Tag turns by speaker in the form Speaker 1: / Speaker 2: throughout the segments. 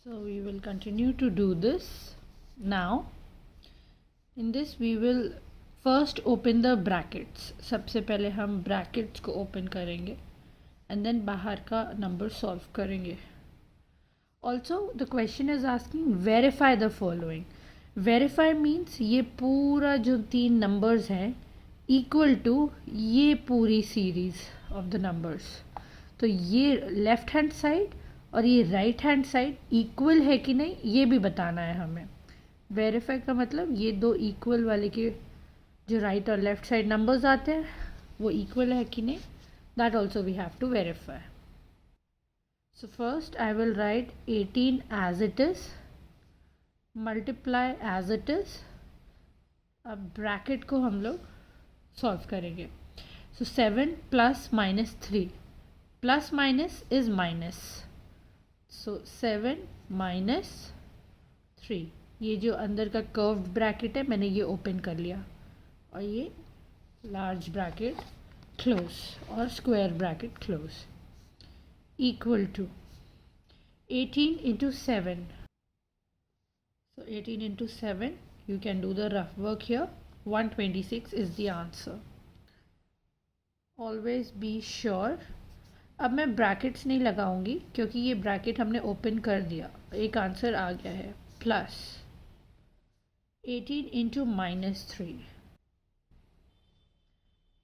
Speaker 1: So we will continue to do this. Now in this we will first open the brackets. सबसे पहले हम brackets को open करेंगे and then बाहर का number solve करेंगे. Also the question is asking verify the following. Verify means ये पूरा जो 3 numbers हैं equal to ये पूरी series of the numbers. तो ये लेफ्ट हैंड साइड और ये राइट हैंड साइड इक्वल है कि नहीं ये भी बताना है हमें. वेरीफाई का मतलब ये दो इक्वल वाले के जो राइट और लेफ्ट साइड नंबर्स आते हैं वो इक्वल है कि नहीं, that also we have to verify. So first I will write 18 as it is, multiply as it is. अब ब्रैकेट को हम लोग सॉल्व करेंगे. So 7 plus minus 3, plus minus is minus, so 7 minus 3. ये जो अंदर का कर्व्ड ब्रैकेट है मैंने ये ओपन कर लिया और ये लार्ज ब्रैकेट क्लोज और square bracket close equal to 18 into 7. So 18 into 7 you can do the rough work here. 126 is the answer. Always be sure. अब मैं ब्रैकेट्स नहीं लगाऊंगी क्योंकि ये ब्रैकेट हमने ओपन कर दिया, एक आंसर आ गया है. Plus 18 into minus 3,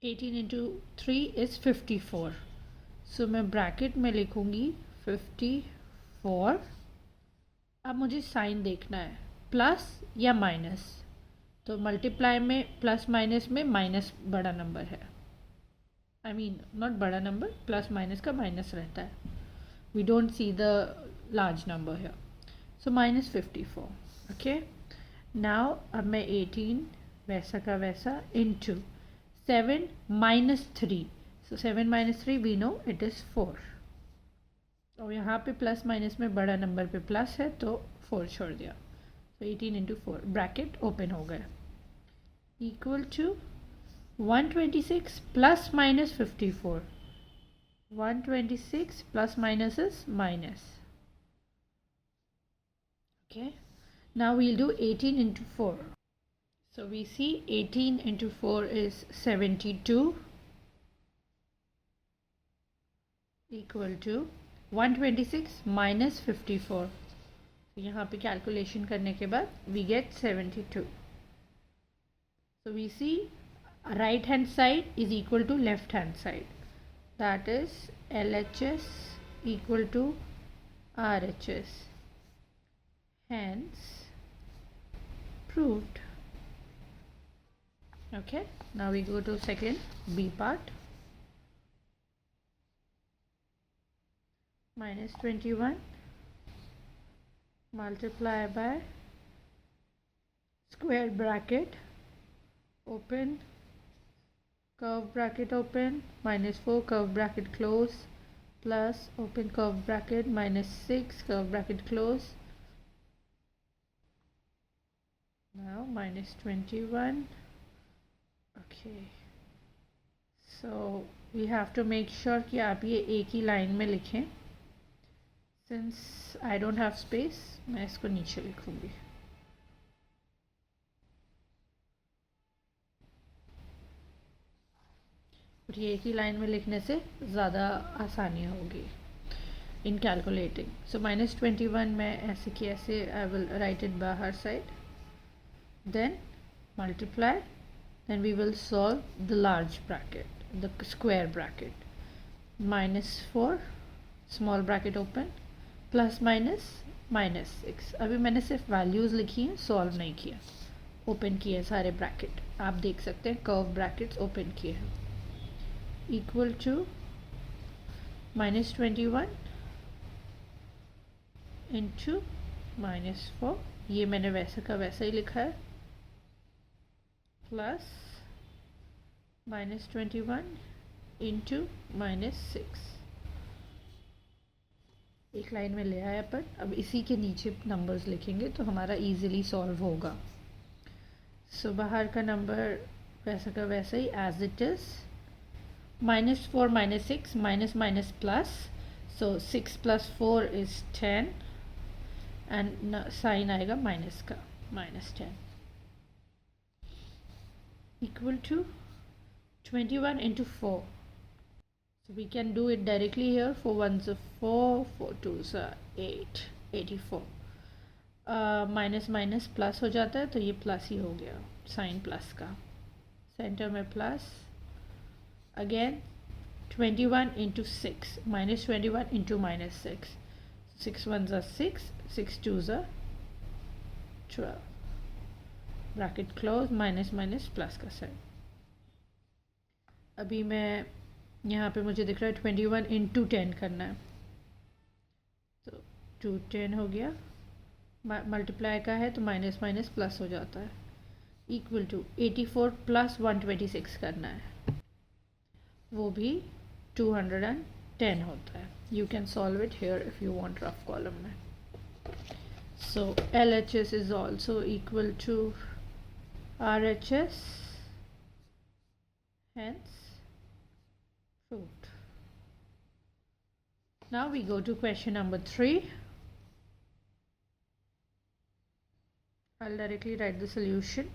Speaker 1: 18 into 3 is 54. सो मैं ब्रैकेट में लिखूंगी 54. अब मुझे साइन देखना है प्लस या माइनस. तो मल्टीप्लाई में प्लस माइनस में माइनस बड़ा नंबर है, आई मीन नॉट बड़ा नंबर, प्लस माइनस का माइनस रहता है. We don't see the large number है. So minus 54. ओके, नाउ अब मैं 18 वैसा का वैसा into 7 minus 3. So 7 minus 3 we know it is 4. और यहाँ पे प्लस माइनस में बड़ा नंबर पे प्लस है तो 4 छोड़ दिया. तो 18 इंटू 4 ब्रैकेट ओपन हो गया equal to 126 plus minus 54. 126 plus minus is minus. Okay, now we'll do 18 into 4. So we see 18 into 4 is 72 equal to 126 minus 54. तो यहाँ पे कैलकुलेशन करने के बाद we get 72. So we see right hand side is equal to left hand side, that is LHS equal to RHS, hence proved. Okay, now we go to second B part. Minus 21 multiply by square bracket open, curve bracket open, minus 4 curve bracket close, plus open curve bracket minus 6 curve bracket close. Now minus 21. Okay, so we have to make sure कि आप ये एक ही line में लिखें. Since I don't have space, मैं इसको नीचे लिखूंगी. और ये एक ही लाइन में लिखने से ज़्यादा आसानी होगी इन कैलकुलेटिंग. सो माइनस 21 मैं ऐसे कि ऐसे आई विल राइट इट बाहर side, then multiply, then we will solve the large bracket, the square bracket. Minus 4 small bracket open, plus minus minus 6. अभी मैंने सिर्फ वैल्यूज़ लिखी हैं, सॉल्व नहीं किया. ओपन किए सारे ब्रैकेट, आप देख सकते हैं कर्व ब्रैकेट्स ओपन किए हैं. Equal to minus 21 into minus 4, ये मैंने वैसे का वैसा ही लिखा है, प्लस माइनस 21 इंटू माइनस 6. एक लाइन में ले आया पर अब इसी के नीचे नंबर्स लिखेंगे तो हमारा इजीली सॉल्व होगा. सो बाहर का नंबर वैसा का वैसा ही as it is. Minus 4 minus 6 minus minus plus, so 6 plus 4 is 10. And sign आएगा माइनस का, -10 equal to 21 into 4. So we can do it directly here. 4 1s are 4, 4 2s are 8, 84. Minus minus plus हो जाता है तो ये plus ही हो गया, sign plus का, सेंटर में plus. Again 21 into 6, -21 into -6, 6 1s are 6, 6 2s are 12. Bracket close, minus minus plus का साइन. अभी मैं यहाँ पे मुझे दिख रहा है 21 into 10 करना है, तो 2 10 हो गया. मल्टीप्लाई का है तो माइनस माइनस प्लस हो जाता है, इक्वल टू 84 प्लस 126 करना है, वो भी 210 होता है. You can solve it here if you want rough column में. So LHS is also equal to RHS, hence proved. Now we go to question number 3. I'll directly write the solution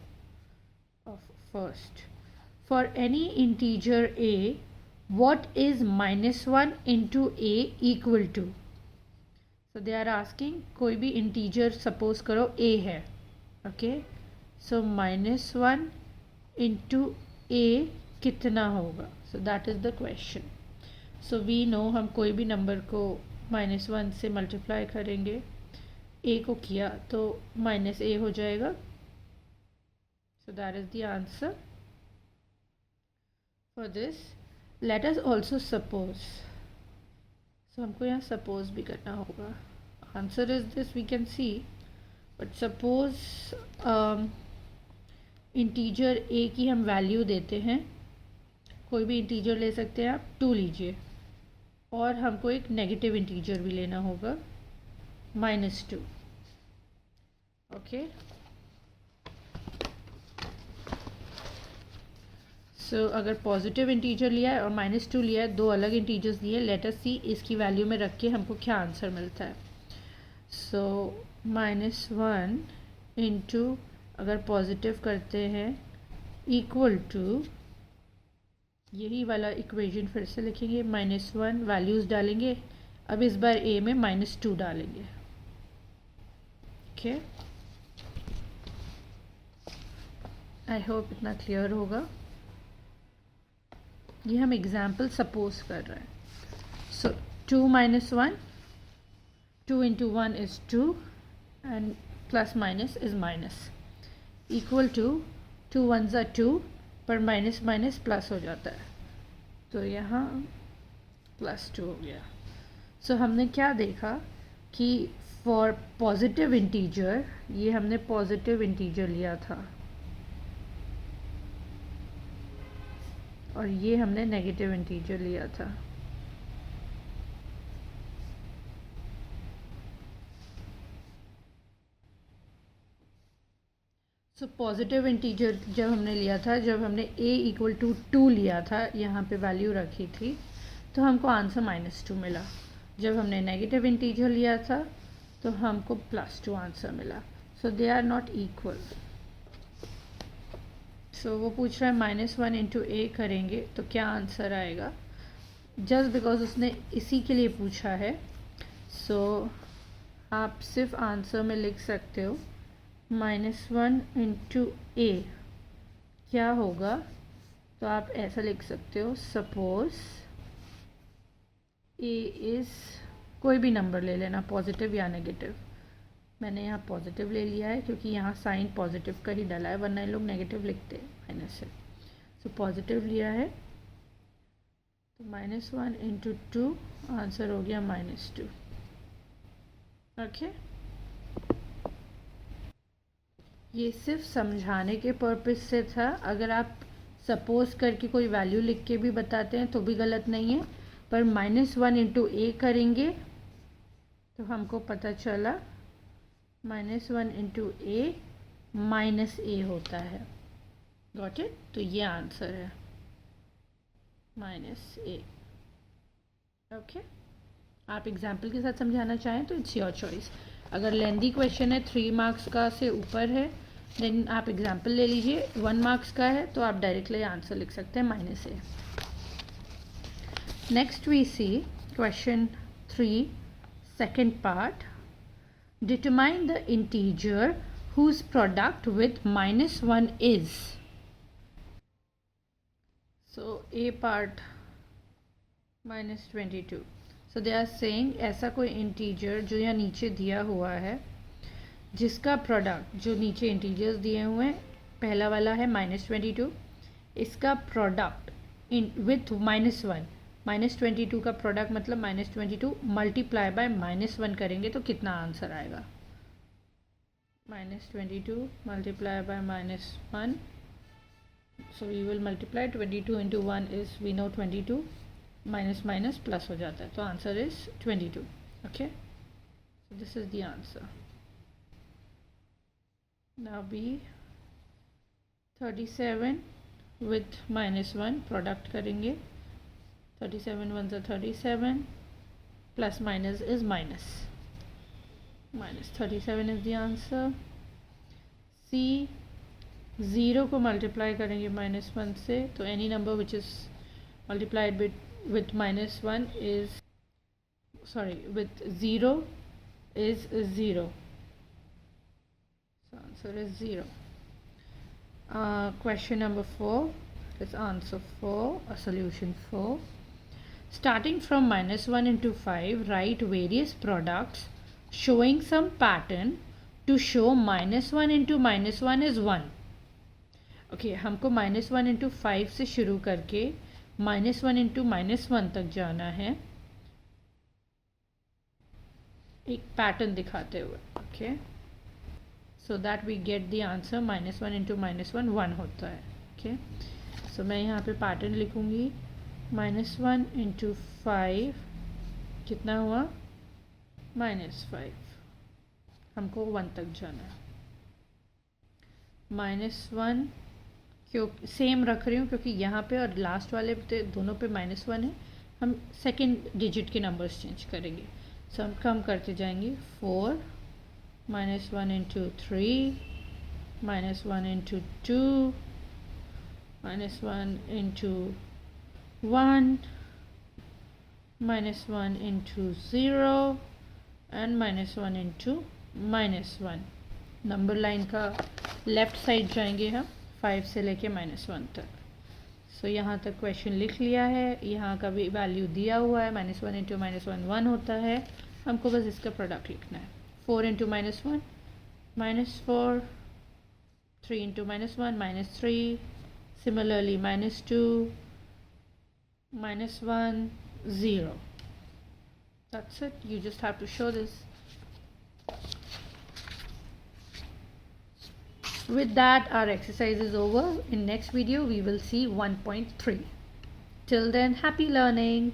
Speaker 1: of first. For any integer a, what is -1 into a equal to? So they are asking, कोई भी integer suppose करो a है, okay? So -1 into a कितना होगा? So that is the question. So we know हम कोई भी number को -1 से मल्टीप्लाई करेंगे, a को किया तो -a हो जाएगा. So that is the answer for this. Let us also suppose. So हमको यहाँ suppose भी करना होगा. Answer is this, we can see. But suppose integer a की हम वैल्यू देते हैं, कोई भी इंटीजर ले सकते हैं आप, 2 लीजिए, और हमको एक नेगेटिव इंटीजर भी लेना होगा, -2. ओके, सो अगर पॉजिटिव इंटीजर लिया है और -2 लिया है, दो अलग इंटीजर्स दिए, लेट अस सी इसकी वैल्यू में रख के हमको क्या आंसर मिलता है. सो -1 इंटू, अगर पॉजिटिव करते हैं, इक्वल टू, यही वाला इक्वेशन फिर से लिखेंगे, -1 वैल्यूज़ डालेंगे, अब इस बार a में -2 डालेंगे. ओके, आई होप इतना क्लियर होगा. ये हम एग्जाम्पल सपोज कर रहे हैं. सो 2 - 1, 2 into 1 is 2 and plus minus is minus, equal to 2 1s are 2, पर माइनस माइनस प्लस हो जाता है, तो यहाँ +2 हो गया. सो हमने क्या देखा कि फॉर पॉजिटिव इंटीजर, ये हमने पॉजिटिव इंटीजर लिया था और ये हमने नेगेटिव इंटीजर लिया था. सो पॉजिटिव इंटीजर जब हमने लिया था, जब हमने a इक्वल टू 2 लिया था, यहाँ पे वैल्यू रखी थी, तो हमको आंसर -2 मिला. जब हमने नेगेटिव इंटीजर लिया था तो हमको +2 आंसर मिला. सो दे आर नॉट इक्वल. सो वो पूछ रहा है -1 इंटू a करेंगे तो क्या आंसर आएगा, जस्ट बिकॉज उसने इसी के लिए पूछा है. सो आप सिर्फ आंसर में लिख सकते हो -1 इंटू a क्या होगा, तो आप ऐसा लिख सकते हो, सपोज a इज़, कोई भी नंबर ले लेना, पॉजिटिव या नेगेटिव. मैंने यहाँ पॉजिटिव ले लिया है क्योंकि यहाँ साइन पॉजिटिव का ही डला है, वरना ये लोग नेगेटिव लिखते हैं माइनस से. सो पॉजिटिव लिया है तो -1 इंटू 2, आंसर हो गया -2. ओके, ये सिर्फ समझाने के पर्पस से था. अगर आप सपोज करके कोई वैल्यू लिख के भी बताते हैं तो भी गलत नहीं है, पर -1 इंटू a करेंगे तो हमको पता चला -1 इंटू a -a होता है. Got it? तो ये आंसर है -a. ओके, आप एग्जाम्पल के साथ समझाना चाहें तो इट्स योर चॉइस. अगर लेंदी क्वेश्चन है 3 मार्क्स का से ऊपर है देन आप एग्जाम्पल ले लीजिए, 1 मार्क्स का है तो आप डायरेक्टली आंसर लिख सकते हैं -a। Next we see question 3 second part, determine the integer whose product with -1 is. So a part -22. So they are saying ऐसा कोई इंटीजर जो यहाँ नीचे दिया हुआ है जिसका प्रोडक्ट, जो नीचे इंटीजर्स दिए हुए हैं, पहला वाला है -22, इसका प्रोडक्ट विथ -1, -22 का प्रोडक्ट मतलब -22 मल्टीप्लाई बाय -1 करेंगे तो कितना आंसर आएगा। -22 multiplied by -1, so we will multiply 22 into 1 is we know 22, minus minus plus हो जाता है, तो answer is 22। okay, so this is the answer। now B 37 with -1 product करेंगे, 37 1 are 37, plus minus is -37 is the answer। C 0 को multiply करेंगे -1 से, तो any number which is multiplied with -1 is, sorry, with 0 is 0, so answer is 0। Question number 4 is answer 4, a solution 4। Starting from -1 into 5, write various products showing some pattern to show -1 into -1 is 1। Okay, हमको -1 into 5 से शुरू करके -1 into -1 तक जाना है एक pattern दिखाते हुए। Okay, so that we get the answer -1 into -1 1 होता है। ओके, सो मैं यहाँ पे पैटर्न लिखूँगी, -1 into 5 कितना हुआ, -5, हमको 1 तक जाना है। -1 क्यों सेम रख रही हूँ क्योंकि यहाँ पे और लास्ट वाले पे दोनों पे -1 है, हम सेकेंड डिजिट के नंबर्स चेंज करेंगे, सो हम कम करते जाएंगे। 4 -1 into 3, -1 into 2, -1 into 1, -1 into 0 and -1 into -1। Number line का लेफ़्ट साइड जाएंगे हम 5 से लेके -1 तक। सो यहाँ तक क्वेश्चन लिख लिया है, यहाँ का भी वैल्यू दिया हुआ है, -1 into -1 1 होता है, हमको बस इसका प्रोडक्ट लिखना है। 4 into -1 -4, 3 into -1 -3, similarly -2 -1 0। That's it, you just have to show this। With that, our exercise is over. In next video we will see 1.3. Till then, happy learning.